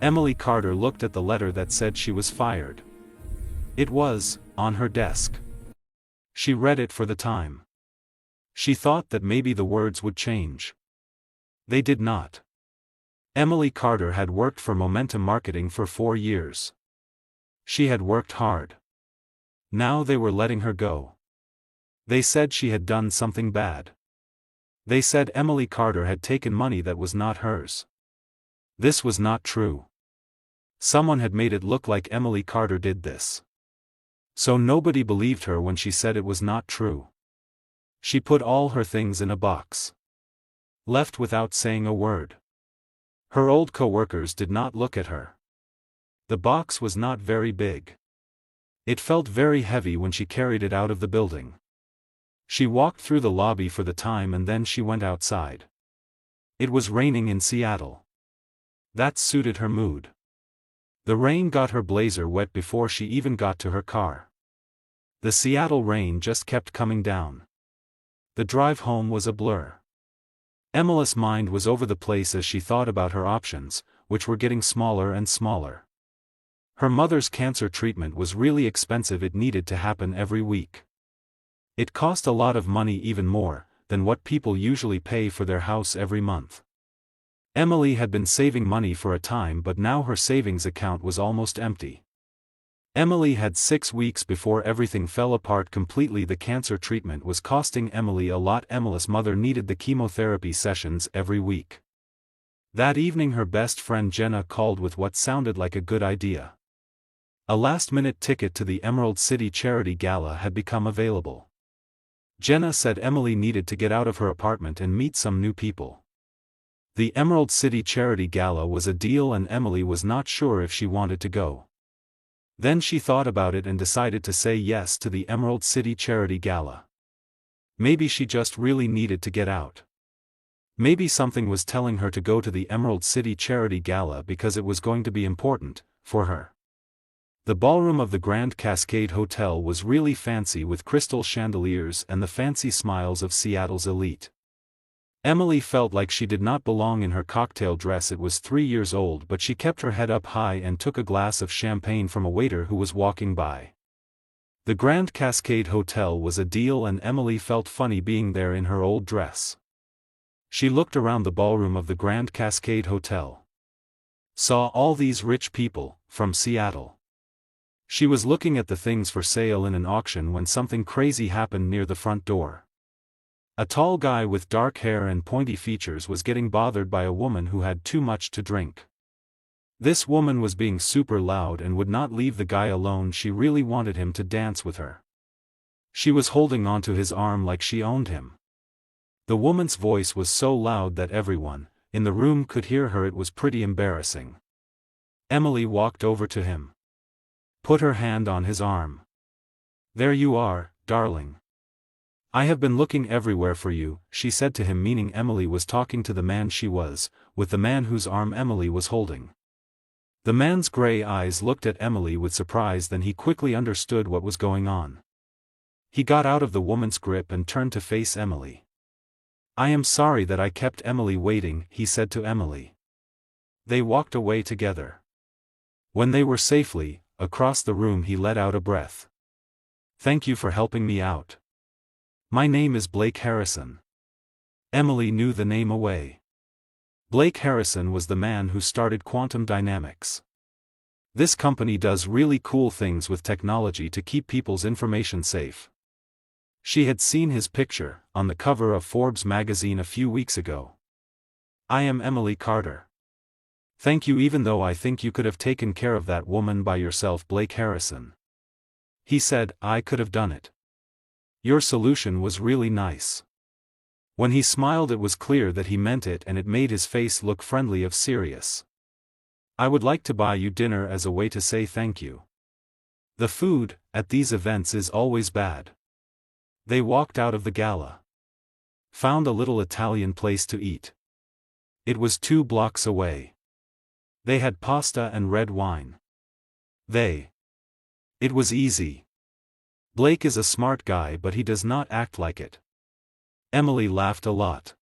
Emily Carter looked at the letter that said she was fired. It was on her desk. She read it for the time. She thought that maybe the words would change. They did not. Emily Carter had worked for Momentum Marketing for 4 years. She had worked hard. Now they were letting her go. They said she had done something bad. They said Emily Carter had taken money that was not hers. This was not true. Someone had made it look like Emily Carter did this. So nobody believed her when she said it was not true. She put all her things in a box. Left without saying a word. Her old co-workers did not look at her. The box was not very big. It felt very heavy when she carried it out of the building. She walked through the lobby for the time and then she went outside. It was raining in Seattle. That suited her mood. The rain got her blazer wet before she even got to her car. The Seattle rain just kept coming down. The drive home was a blur. Emily's mind was over the place as she thought about her options, which were getting smaller and smaller. Her mother's cancer treatment was really expensive. It needed to happen every week. It cost a lot of money, even more than what people usually pay for their house every month. Emily had been saving money for a time, but now her savings account was almost empty. Emily had 6 weeks before everything fell apart completely. The cancer treatment was costing Emily a lot. Emily's mother needed the chemotherapy sessions every week. That evening her best friend Jenna called with what sounded like a good idea. A last-minute ticket to the Emerald City Charity Gala had become available. Jenna said Emily needed to get out of her apartment and meet some new people. The Emerald City Charity Gala was a deal and Emily was not sure if she wanted to go. Then she thought about it and decided to say yes to the Emerald City Charity Gala. Maybe she just really needed to get out. Maybe something was telling her to go to the Emerald City Charity Gala because it was going to be important for her. The ballroom of the Grand Cascade Hotel was really fancy with crystal chandeliers and the fancy smiles of Seattle's elite. Emily felt like she did not belong in her cocktail dress. It was 3 years old, but she kept her head up high and took a glass of champagne from a waiter who was walking by. The Grand Cascade Hotel was a deal and Emily felt funny being there in her old dress. She looked around the ballroom of the Grand Cascade Hotel. Saw all these rich people from Seattle. She was looking at the things for sale in an auction when something crazy happened near the front door. A tall guy with dark hair and pointy features was getting bothered by a woman who had too much to drink. This woman was being super loud and would not leave the guy alone. She really wanted him to dance with her. She was holding onto his arm like she owned him. The woman's voice was so loud that everyone in the room could hear her. It was pretty embarrassing. Emily walked over to him. Put her hand on his arm. "There you are, darling. I have been looking everywhere for you," she said to him, meaning Emily was talking to the man she was, with the man whose arm Emily was holding. The man's gray eyes looked at Emily with surprise, then he quickly understood what was going on. He got out of the woman's grip and turned to face Emily. "I am sorry that I kept Emily waiting," he said to Emily. They walked away together. When they were safely across the room, he let out a breath. "Thank you for helping me out. My name is Blake Harrison." Emily knew the name away. Blake Harrison was the man who started Quantum Dynamics. This company does really cool things with technology to keep people's information safe. She had seen his picture on the cover of Forbes magazine a few weeks ago. "I am Emily Carter. Thank you, even though I think you could have taken care of that woman by yourself." Blake Harrison. He said, "I could have done it. Your solution was really nice." When he smiled, it was clear that he meant it, and it made his face look friendly of serious. "I would like to buy you dinner as a way to say thank you. The food at these events is always bad." They walked out of the gala. Found a little Italian place to eat. It was 2 blocks away. They had pasta and red wine. It was easy. Blake is a smart guy, but he does not act like it. Emily laughed a lot.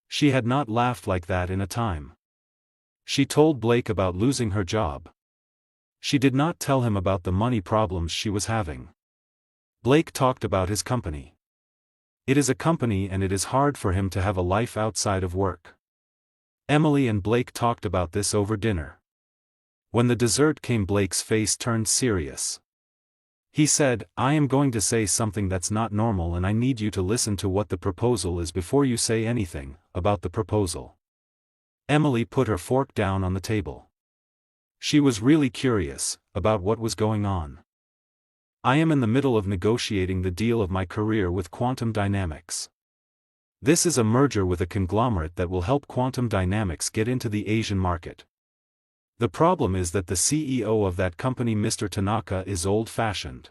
She had not laughed like that in a time. She told Blake about losing her job. She did not tell him about the money problems she was having. Blake talked about his company. It is a company and it is hard for him to have a life outside of work. Emily and Blake talked about this over dinner. When the dessert came, Blake's face turned serious. He said, "I am going to say something that's not normal and I need you to listen to what the proposal is before you say anything about the proposal." Emily put her fork down on the table. She was really curious about what was going on. "I am in the middle of negotiating the deal of my career with Quantum Dynamics. This is a merger with a conglomerate that will help Quantum Dynamics get into the Asian market. The problem is that the CEO of that company, Mr. Tanaka, is old-fashioned.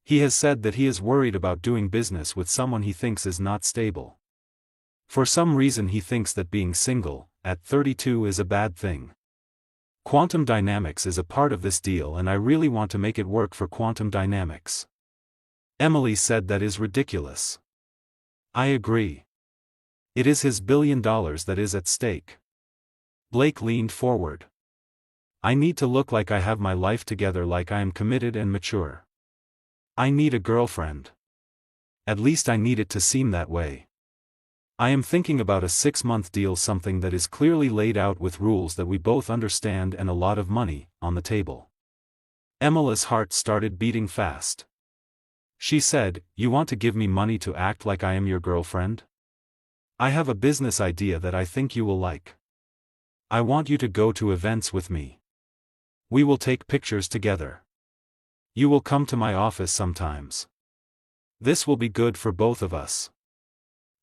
He has said that he is worried about doing business with someone he thinks is not stable. For some reason he thinks that being single, at 32, is a bad thing. Quantum Dynamics is a part of this deal and I really want to make it work for Quantum Dynamics." Emily said, "That is ridiculous." "I agree. It is his $1 billion that is at stake." Blake leaned forward. "I need to look like I have my life together, like I am committed and mature. I need a girlfriend. At least I need it to seem that way. I am thinking about a 6-month deal, something that is clearly laid out with rules that we both understand and a lot of money on the table." Emily's heart started beating fast. She said, "You want to give me money to act like I am your girlfriend? I have a business idea that I think you will like. I want you to go to events with me. We will take pictures together. You will come to my office sometimes. This will be good for both of us.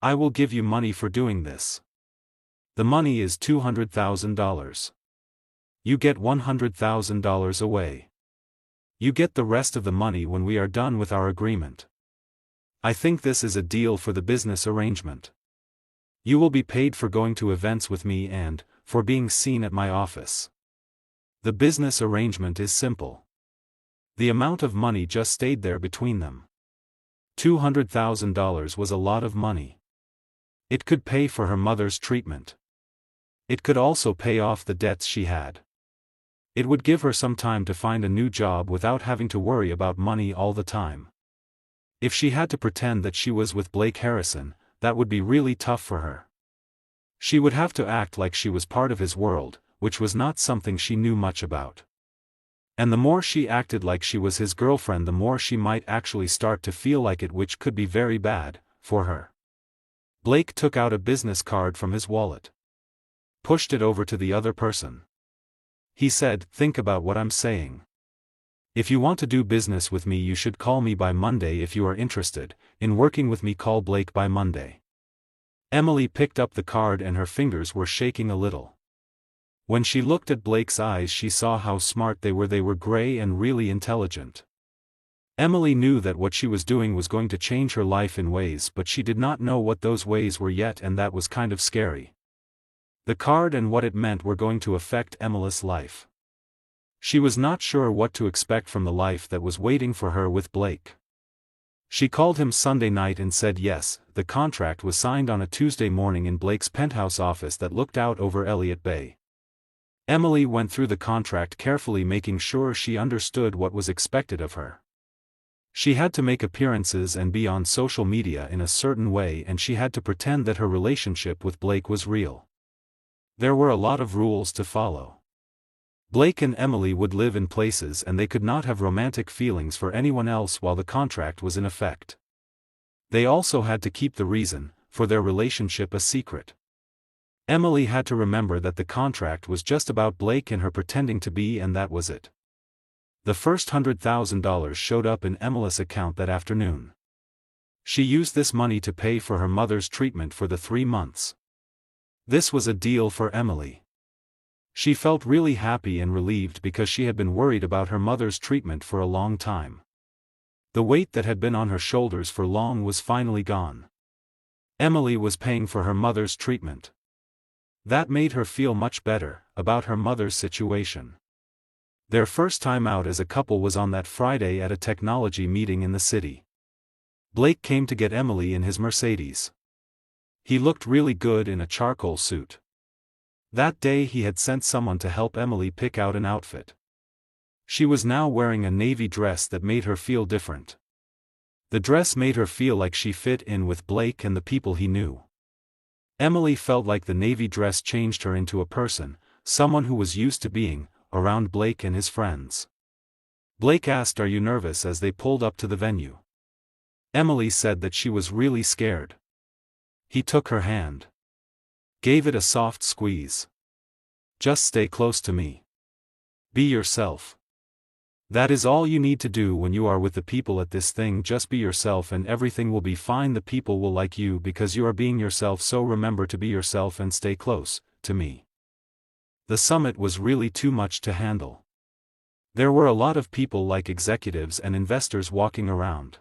I will give you money for doing this. The money is $200,000. You get $100,000 away. You get the rest of the money when we are done with our agreement. I think this is a deal for the business arrangement. You will be paid for going to events with me and for being seen at my office. The business arrangement is simple." The amount of money just stayed there between them. $200,000 was a lot of money. It could pay for her mother's treatment. It could also pay off the debts she had. It would give her some time to find a new job without having to worry about money all the time. If she had to pretend that she was with Blake Harrison, that would be really tough for her. She would have to act like she was part of his world, which was not something she knew much about. And the more she acted like she was his girlfriend, the more she might actually start to feel like it, which could be very bad for her. Blake took out a business card from his wallet. Pushed it over to the other person. He said, "Think about what I'm saying. If you want to do business with me, you should call me by Monday. If you are interested in working with me, call Blake by Monday." Emily picked up the card and her fingers were shaking a little. When she looked at Blake's eyes, she saw how smart they were. They were gray and really intelligent. Emily knew that what she was doing was going to change her life in ways, but she did not know what those ways were yet, and that was kind of scary. The card and what it meant were going to affect Emily's life. She was not sure what to expect from the life that was waiting for her with Blake. She called him Sunday night and said yes. The contract was signed on a Tuesday morning in Blake's penthouse office that looked out over Elliott Bay. Emily went through the contract carefully, making sure she understood what was expected of her. She had to make appearances and be on social media in a certain way, and she had to pretend that her relationship with Blake was real. There were a lot of rules to follow. Blake and Emily would live in places and they could not have romantic feelings for anyone else while the contract was in effect. They also had to keep the reason for their relationship a secret. Emily had to remember that the contract was just about Blake and her pretending to be, and that was it. The first $100,000 showed up in Emily's account that afternoon. She used this money to pay for her mother's treatment for the 3 months. This was a deal for Emily. She felt really happy and relieved because she had been worried about her mother's treatment for a long time. The weight that had been on her shoulders for long was finally gone. Emily was paying for her mother's treatment. That made her feel much better about her mother's situation. Their first time out as a couple was on that Friday at a technology meeting in the city. Blake came to get Emily in his Mercedes. He looked really good in a charcoal suit. That day he had sent someone to help Emily pick out an outfit. She was now wearing a navy dress that made her feel different. The dress made her feel like she fit in with Blake and the people he knew. Emily felt like the navy dress changed her into a person, someone who was used to being around Blake and his friends. Blake asked, "Are you nervous?" as they pulled up to the venue. Emily said that she was really scared. He took her hand. Gave it a soft squeeze. "Just stay close to me. Be yourself. That is all you need to do when you are with the people at this thing. Just be yourself and everything will be fine. The people will like you because you are being yourself, so remember to be yourself and stay close to me." The summit was really too much to handle. There were a lot of people like executives and investors walking around.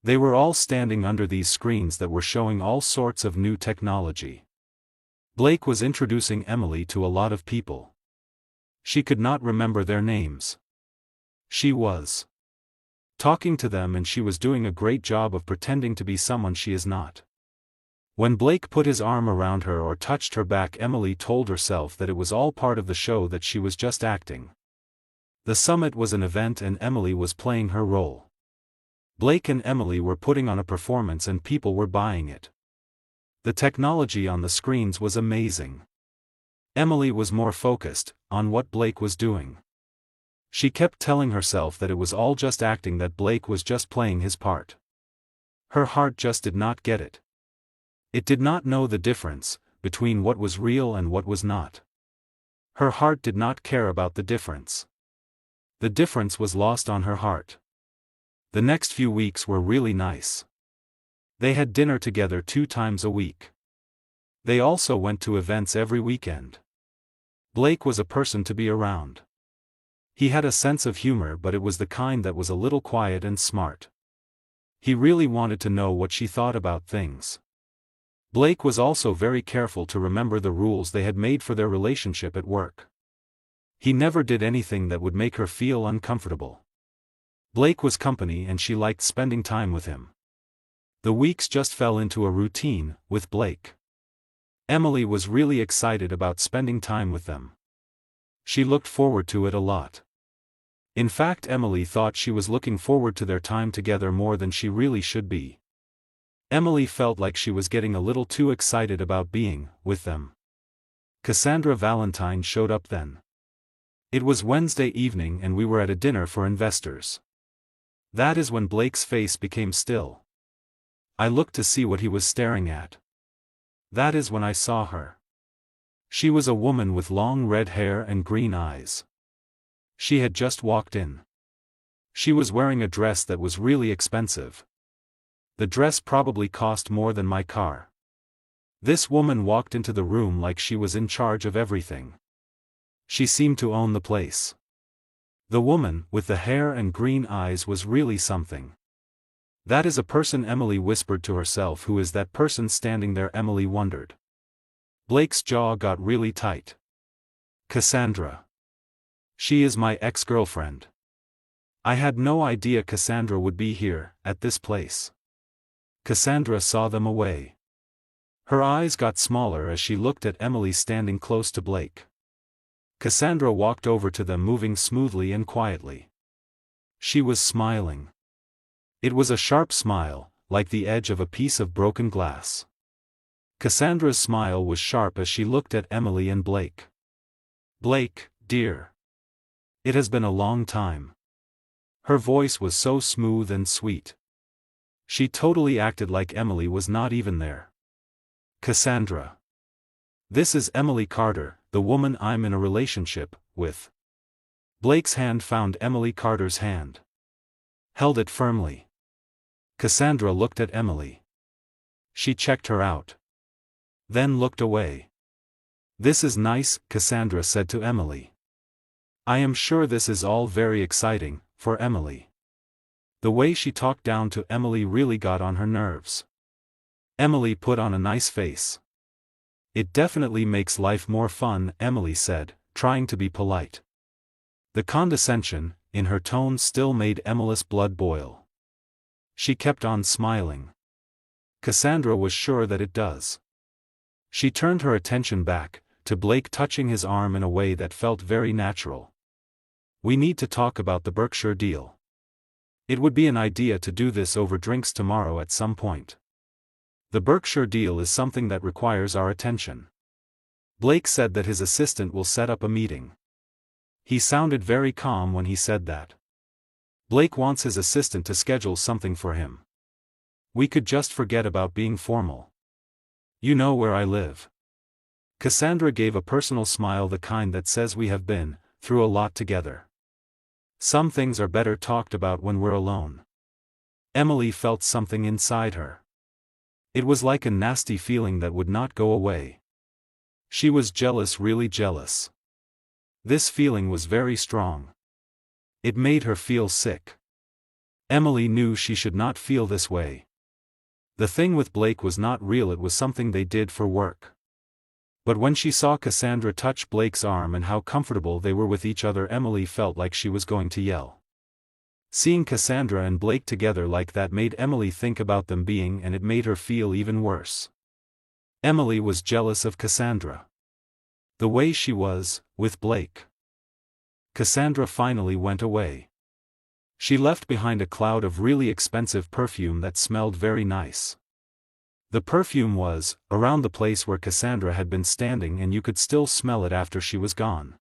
They were all standing under these screens that were showing all sorts of new technology. Blake was introducing Emily to a lot of people. She could not remember their names. She was talking to them and she was doing a great job of pretending to be someone she is not. When Blake put his arm around her or touched her back, Emily told herself that it was all part of the show, that she was just acting. The summit was an event and Emily was playing her role. Blake and Emily were putting on a performance and people were buying it. The technology on the screens was amazing. Emily was more focused on what Blake was doing. She kept telling herself that it was all just acting, that Blake was just playing his part. Her heart just did not get it. It did not know the difference between what was real and what was not. Her heart did not care about the difference. The difference was lost on her heart. The next few weeks were really nice. They had dinner together 2 times a week. They also went to events every weekend. Blake was a person to be around. He had a sense of humor, but it was the kind that was a little quiet and smart. He really wanted to know what she thought about things. Blake was also very careful to remember the rules they had made for their relationship at work. He never did anything that would make her feel uncomfortable. Blake was company and she liked spending time with him. The weeks just fell into a routine with Blake. Emily was really excited about spending time with them. She looked forward to it a lot. In fact, Emily thought she was looking forward to their time together more than she really should be. Emily felt like she was getting a little too excited about being with them. Cassandra Valentine showed up then. It was Wednesday evening and we were at a dinner for investors. That is when Blake's face became still. I looked to see what he was staring at. That is when I saw her. She was a woman with long red hair and green eyes. She had just walked in. She was wearing a dress that was really expensive. The dress probably cost more than my car. This woman walked into the room like she was in charge of everything. She seemed to own the place. The woman with the hair and green eyes was really something. That is a person, Emily whispered to herself. Who is that person standing there? Emily wondered. Blake's jaw got really tight. Cassandra. She is my ex-girlfriend. I had no idea Cassandra would be here, at this place. Cassandra saw them away. Her eyes got smaller as she looked at Emily standing close to Blake. Cassandra walked over to them, moving smoothly and quietly. She was smiling. It was a sharp smile, like the edge of a piece of broken glass. Cassandra's smile was sharp as she looked at Emily and Blake. "Blake, dear. It has been a long time." Her voice was so smooth and sweet. She totally acted like Emily was not even there. "Cassandra. This is Emily Carter, the woman I'm in a relationship with." Blake's hand found Emily Carter's hand. Held it firmly. Cassandra looked at Emily. She checked her out. Then looked away. "This is nice," Cassandra said to Emily. "I am sure this is all very exciting for Emily." The way she talked down to Emily really got on her nerves. Emily put on a nice face. "It definitely makes life more fun," Emily said, trying to be polite. The condescension in her tone still made Emily's blood boil. She kept on smiling. Cassandra was sure that it does. She turned her attention back to Blake touching his arm in a way that felt very natural. "We need to talk about the Berkshire deal. It would be an idea to do this over drinks tomorrow at some point. The Berkshire deal is something that requires our attention." Blake said that his assistant will set up a meeting. He sounded very calm when he said that. Blake wants his assistant to schedule something for him. "We could just forget about being formal. You know where I live." Cassandra gave a personal smile, the kind that says we have been through a lot together. Some things are better talked about when we're alone. Emily felt something inside her. It was like a nasty feeling that would not go away. She was jealous, really jealous. This feeling was very strong. It made her feel sick. Emily knew she should not feel this way. The thing with Blake was not real, it was something they did for work. But when she saw Cassandra touch Blake's arm and how comfortable they were with each other, Emily felt like she was going to yell. Seeing Cassandra and Blake together like that made Emily think about them being, and it made her feel even worse. Emily was jealous of Cassandra. The way she was with Blake. Cassandra finally went away. She left behind a cloud of really expensive perfume that smelled very nice. The perfume was around the place where Cassandra had been standing, and you could still smell it after she was gone.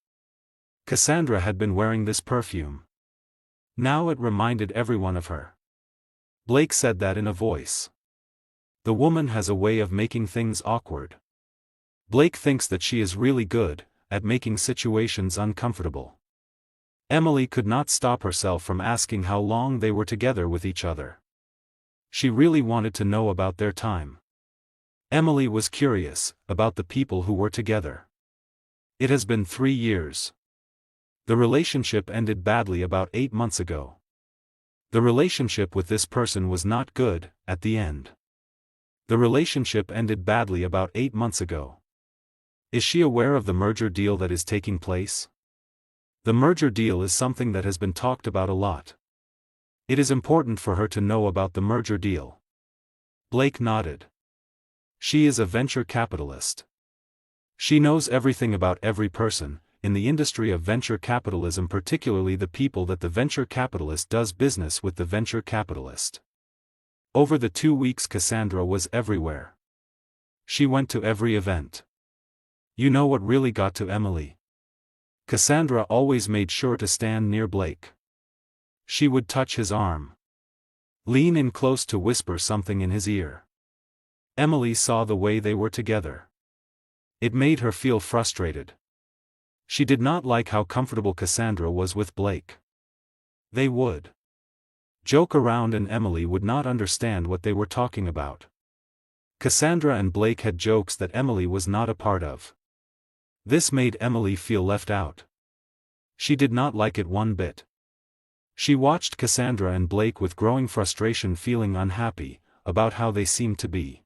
Cassandra had been wearing this perfume. Now it reminded everyone of her. Blake said that in a voice. The woman has a way of making things awkward. Blake thinks that she is really good at making situations uncomfortable. Emily could not stop herself from asking how long they were together with each other. She really wanted to know about their time. Emily was curious about the people who were together. It has been 3 years. The relationship ended badly about 8 months ago. The relationship with this person was not good at the end. The relationship ended badly about 8 months ago. Is she aware of the merger deal that is taking place? The merger deal is something that has been talked about a lot. It is important for her to know about the merger deal. Blake nodded. She is a venture capitalist. She knows everything about every person in the industry of venture capitalism, particularly the people that the venture capitalist does business with the venture capitalist. Over the 2 weeks, Cassandra was everywhere. She went to every event. You know what really got to Emily? Cassandra always made sure to stand near Blake. She would touch his arm. Lean in close to whisper something in his ear. Emily saw the way they were together. It made her feel frustrated. She did not like how comfortable Cassandra was with Blake. They would joke around and Emily would not understand what they were talking about. Cassandra and Blake had jokes that Emily was not a part of. This made Emily feel left out. She did not like it one bit. She watched Cassandra and Blake with growing frustration, feeling unhappy about how they seemed to be.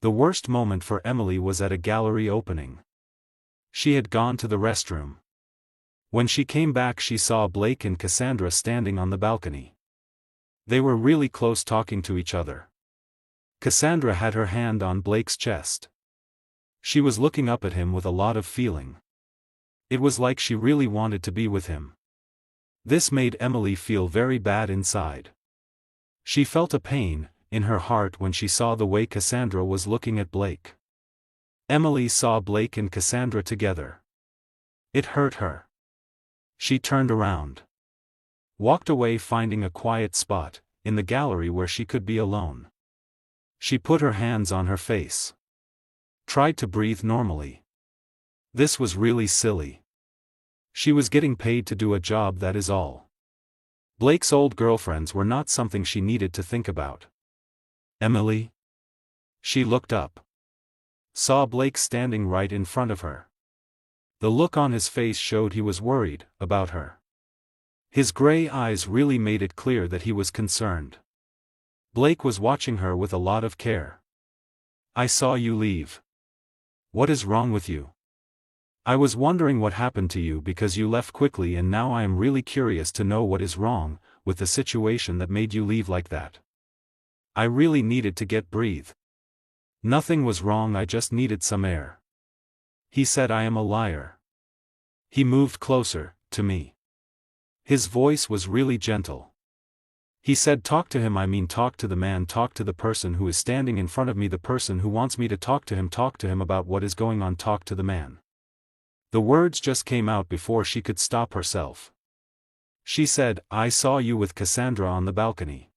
The worst moment for Emily was at a gallery opening. She had gone to the restroom. When she came back, she saw Blake and Cassandra standing on the balcony. They were really close, talking to each other. Cassandra had her hand on Blake's chest. She was looking up at him with a lot of feeling. It was like she really wanted to be with him. This made Emily feel very bad inside. She felt a pain in her heart when she saw the way Cassandra was looking at Blake. Emily saw Blake and Cassandra together. It hurt her. She turned around. Walked away, finding a quiet spot in the gallery where she could be alone. She put her hands on her face. Tried to breathe normally. This was really silly. She was getting paid to do a job, that is all. Blake's old girlfriends were not something she needed to think about. Emily? She looked up. Saw Blake standing right in front of her. The look on his face showed he was worried about her. His gray eyes really made it clear that he was concerned. Blake was watching her with a lot of care. I saw you leave. What is wrong with you? I was wondering what happened to you because you left quickly, and now I am really curious to know what is wrong with the situation that made you leave like that. I really needed to breathe. Nothing was wrong, I just needed some air. He said I am a liar. He moved closer, to me. His voice was really gentle. He said talk to him, I mean talk to the man, talk to the person who is standing in front of me, the person who wants me to talk to him about what is going on, talk to the man. The words just came out before she could stop herself. She said, I saw you with Cassandra on the balcony.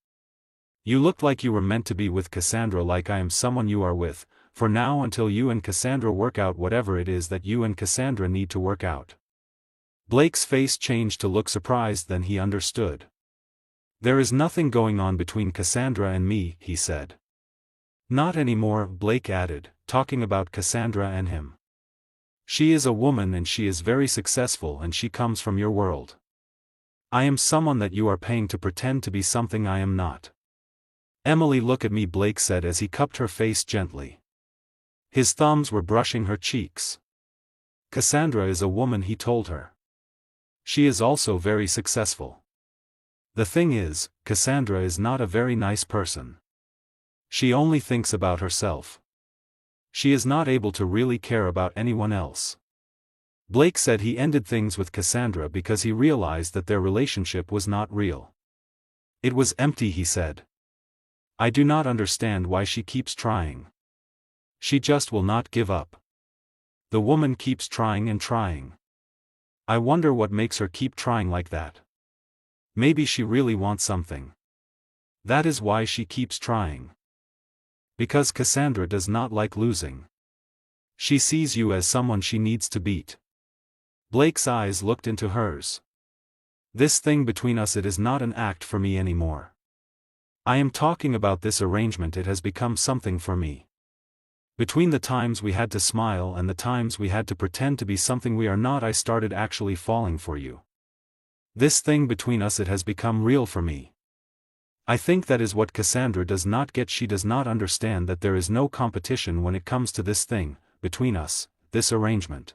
You looked like you were meant to be with Cassandra, like I am someone you are with, for now until you and Cassandra work out whatever it is that you and Cassandra need to work out. Blake's face changed to look surprised, then he understood. There is nothing going on between Cassandra and me, he said. Not anymore, Blake added, talking about Cassandra and him. She is a woman and she is very successful and she comes from your world. I am someone that you are paying to pretend to be something I am not. Emily, look at me, Blake said as he cupped her face gently. His thumbs were brushing her cheeks. Cassandra is a woman, he told her. She is also very successful. The thing is, Cassandra is not a very nice person. She only thinks about herself. She is not able to really care about anyone else. Blake said he ended things with Cassandra because he realized that their relationship was not real. It was empty, he said. I do not understand why she keeps trying. She just will not give up. The woman keeps trying and trying. I wonder what makes her keep trying like that. Maybe she really wants something. That is why she keeps trying. Because Cassandra does not like losing. She sees you as someone she needs to beat. Blake's eyes looked into hers. This thing between us, it is not an act for me anymore. I am talking about this arrangement, it has become something for me. Between the times we had to smile and the times we had to pretend to be something we are not, I started actually falling for you. This thing between us, it has become real for me. I think that is what Cassandra does not get. She does not understand that there is no competition when it comes to this thing between us, this arrangement.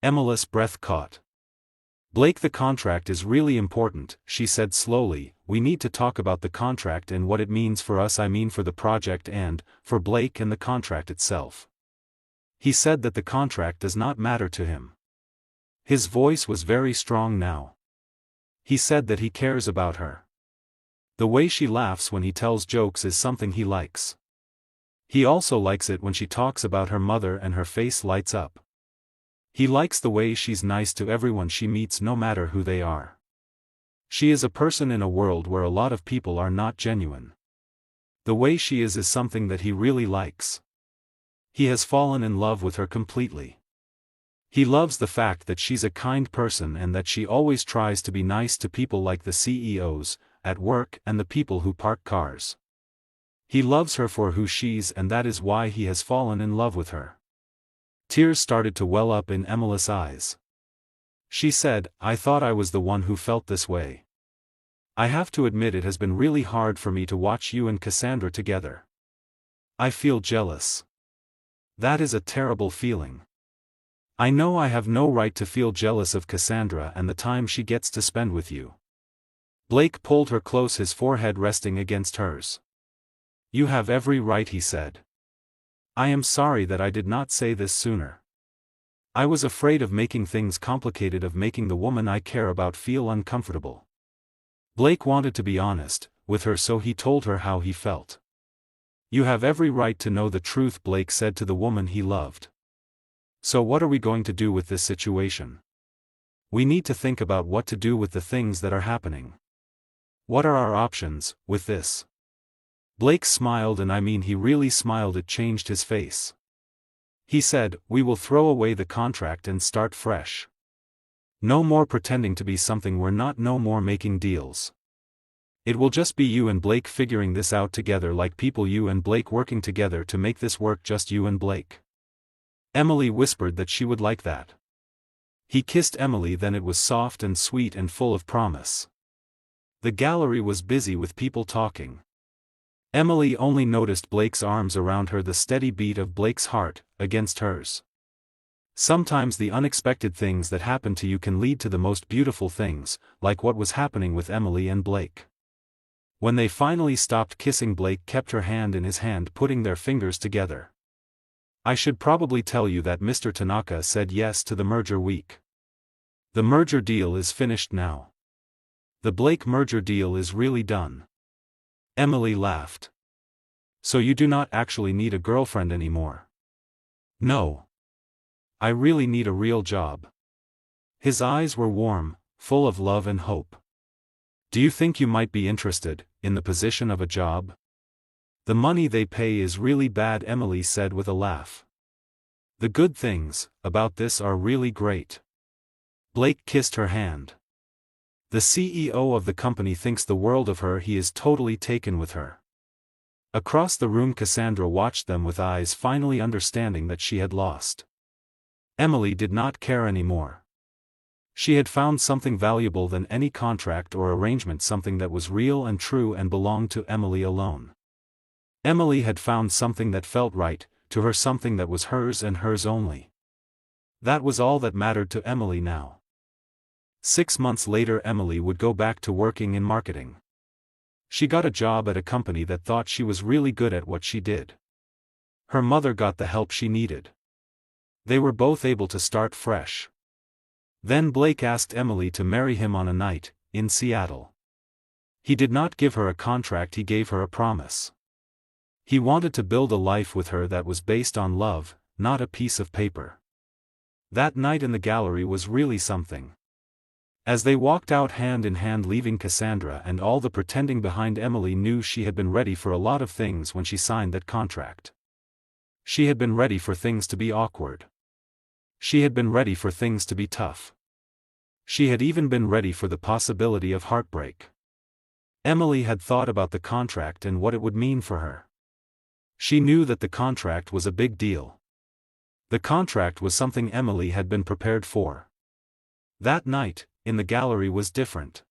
Emily's breath caught. Blake, the contract is really important, she said slowly. We need to talk about the contract and what it means for us, I mean for the project and, for Blake and the contract itself. He said that the contract does not matter to him. His voice was very strong now. He said that he cares about her. The way she laughs when he tells jokes is something he likes. He also likes it when she talks about her mother and her face lights up. He likes the way she's nice to everyone she meets, no matter who they are. She is a person in a world where a lot of people are not genuine. The way she is something that he really likes. He has fallen in love with her completely. He loves the fact that she's a kind person and that she always tries to be nice to people like the CEOs, at work, and the people who park cars. He loves her for who she's, and that is why he has fallen in love with her. Tears started to well up in Emily's eyes. She said, I thought I was the one who felt this way. I have to admit it has been really hard for me to watch you and Cassandra together. I feel jealous. That is a terrible feeling. I know I have no right to feel jealous of Cassandra and the time she gets to spend with you. Blake pulled her close, his forehead resting against hers. You have every right, he said. I am sorry that I did not say this sooner. I was afraid of making things complicated, of making the woman I care about feel uncomfortable. Blake wanted to be honest with her, so he told her how he felt. You have every right to know the truth, Blake said to the woman he loved. So what are we going to do with this situation? We need to think about what to do with the things that are happening. What are our options with this? Blake smiled, and I mean he really smiled, it changed his face. He said, we will throw away the contract and start fresh. No more pretending to be something we're not, no more making deals. It will just be you and Blake figuring this out together like people, you and Blake working together to make this work, just you and Blake. Emily whispered that she would like that. He kissed Emily, then it was soft and sweet and full of promise. The gallery was busy with people talking. Emily only noticed Blake's arms around her, the steady beat of Blake's heart against hers. Sometimes the unexpected things that happen to you can lead to the most beautiful things, like what was happening with Emily and Blake. When they finally stopped kissing, Blake kept her hand in his hand, putting their fingers together. I should probably tell you that Mr. Tanaka said yes to the merger week. The merger deal is finished now. The Blake merger deal is really done. Emily laughed. So you do not actually need a girlfriend anymore? No. I really need a real job. His eyes were warm, full of love and hope. Do you think you might be interested in the position of a job? The money they pay is really bad, Emily said with a laugh. The good things about this are really great. Blake kissed her hand. The CEO of the company thinks the world of her. He is totally taken with her. Across the room, Cassandra watched them with eyes finally understanding that she had lost. Emily did not care anymore. She had found something valuable than any contract or arrangement, something that was real and true and belonged to Emily alone. Emily had found something that felt right to her, something that was hers and hers only. That was all that mattered to Emily now. 6 months later, Emily would go back to working in marketing. She got a job at a company that thought she was really good at what she did. Her mother got the help she needed. They were both able to start fresh. Then Blake asked Emily to marry him on a night in Seattle. He did not give her a contract, he gave her a promise. He wanted to build a life with her that was based on love, not a piece of paper. That night in the gallery was really something. As they walked out hand in hand, leaving Cassandra and all the pretending behind, Emily knew she had been ready for a lot of things when she signed that contract. She had been ready for things to be awkward. She had been ready for things to be tough. She had even been ready for the possibility of heartbreak. Emily had thought about the contract and what it would mean for her. She knew that the contract was a big deal. The contract was something Emily had been prepared for. That night in the gallery was different.